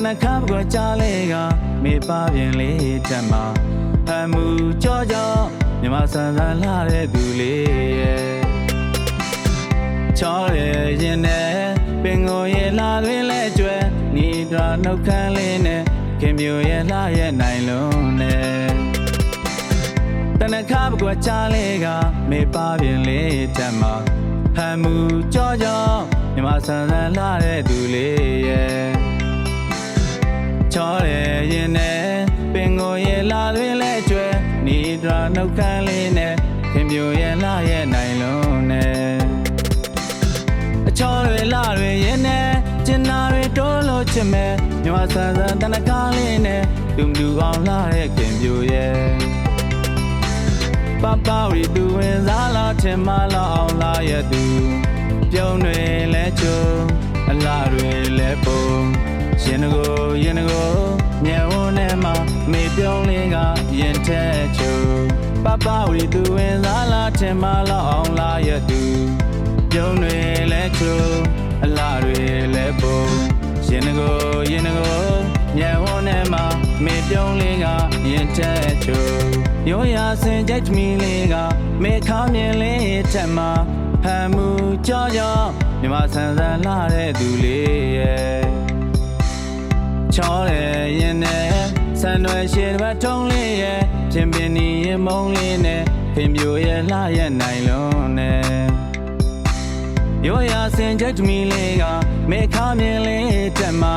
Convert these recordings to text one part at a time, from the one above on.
နခါပကွာချလေးကမေပါပြင်လေးတက်မှာဖမ်းမှုကြောကြောမြမဆန်ဆန်လာတဲ့သူလေးရဲ့ချောရဲရင်နဲ့ပင်ကိုရဲ့လာတွင်လဲကျွဲနီဒရာနှုတ်ခမ်းလေးနဲ့ခင်မျိုးရဲ့လာရဲ့နိုင်လုံးနဲ့တနခါပကွာချလေးကမေပါပြင်လေးတက်မှာဖမ်းမှုကြောကြောမြမဆန်ဆန်လာတဲ့သူလေးရဲ့ချောရဲရင်နဲ့ပင်ကိုရဲ့လာတွင်လဲကျွဲနီဒရာနှုတ်ခမ်းလေးနဲ့ခင်မျိုးရဲ့လာရဲ့နိုင်လုံးနဲ့အချောတွေလာတွေရင်နဲ့ကျင်နာတွေတိုးလို့ချင်မဲ့မြမဆန်ဆန်တနကားလေးနဲ့လူမလူအောင်လာတဲ့ခင်မျိုးရဲ့ပပဝီသူဝင်စားလာချင်မလာအောင်လာရဲ့သူပြုံးတွေလဲချုံအလားတွေလဲပုံရင်ကိုမြဲဝန်းထဲမှာမေပြုံးလေးကရင်ထဲချုံပပဝီသူဝင်စားလာချင်မလာအောင်လာရဲ့သူပြုံးတွေလဲချုံအလားတွေလဲပုံရင်ကိုမြဲဝန်းထဲမှာမေပြုံးလေးကရင်ထဲချုံရိုးရာစင်ကြိုက်မီလေးကမေခါမြင်လေးထက်မှာဟမ်းမှုကြောမြမဆန်ဆန်လာတဲ့သူလေးရဲ့ချောတဲ့ရင်နဲ့ဆန်ရွယ်ရှည်တစ်ထုံးလေးရဲ့ပြင်ပင်နီရင်မုံလေးနဲ့ခင်မျိုးရဲ့လှရဲ့နိုင်လုံးနဲ့ရိုးရာစင်ကြိုက်မီလေးကမေခါမြင်လေးထက်မှာ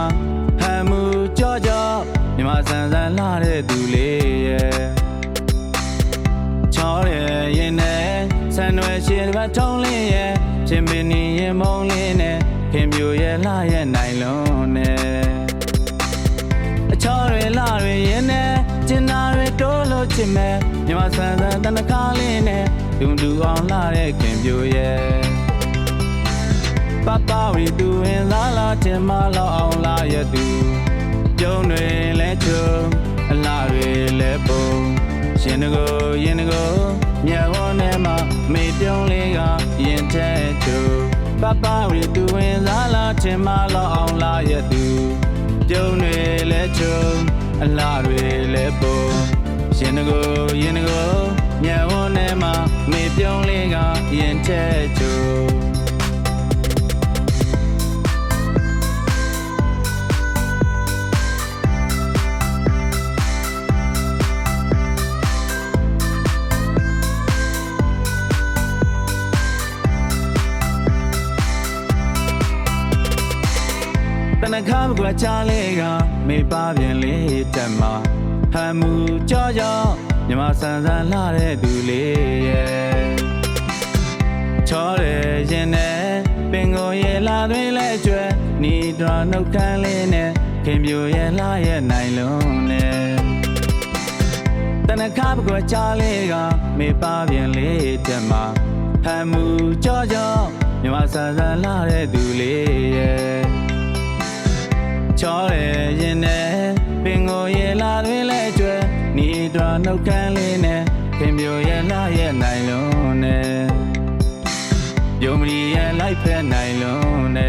ဟမ်းမှုကြောမြမဆန်ဆန်လာတဲ့သူလေးရဲ့ချောရဲရင်နဲ့ဆန်ရွယ်ရှည်တစ်ထုံးလေးရဲ့ပြင်ပင်နီရင်မုံလေးနဲ့ခင်မျိုးရဲ့လှရဲ့နိုင်လုံးနဲ့အချောတွေလှတွေရင်နဲ့ကျင်နာတွေတိုးလို့ချင်မဲ့မြမဆန်ဆန်တနကားလေးနဲ့လူအောင်လှတဲ့ခင်မျိုးရဲ့ပပဝီသူဝင်စားလာချင်မလောက်အောင်လာရဲ့သူပြုံးတွေလဲချုံအလားတွေလဲပုံရင်ကိုမြဲဝန်းထဲမှာမေပြုံးလေးကရင်ထဲချုံပပဝီသူဝင်စားလာချင်မလောက်အောင်လာရဲ့သူပြုံးတွေလဲချုံအလားတွေလဲပုံရင်ကိုမြဲဝန်းထဲမှာမေပြုံးလေးကရင်ထဲချုံတနခါပကွာချလေးကမေပါပြင်လေးတက်မှာဟမ်းမှုကြောမြမဆန်ဆန်လာတဲ့သူလေးရဲ့ချောတဲ့ရင်နဲ့ပင်ကိုရဲ့လာတွင်လဲကျွဲနီဒရာနှုတ်ခမ်းလေးနဲ့ခင်ပြိုရဲ့လာရဲ့နိုင်လုံးနဲ့တနခါပကွာချလေးကမေပါပြင်လေးတက်မှာဟမ်းမှုကြောမြမဆန်ဆန်လာတဲ့သူလေးရဲ့ချောရဲရင်နဲ့ပင်ကိုရဲ့လာတွင်လဲကျွဲနီဒရာနှုတ်ခမ်းလေးနဲ့ခင်ပြိုရဲ့လာရဲ့နိုင်လုံးနဲ့ယုံမီရဲ့လိုက်ဖက်နိုင်လုံးနဲ့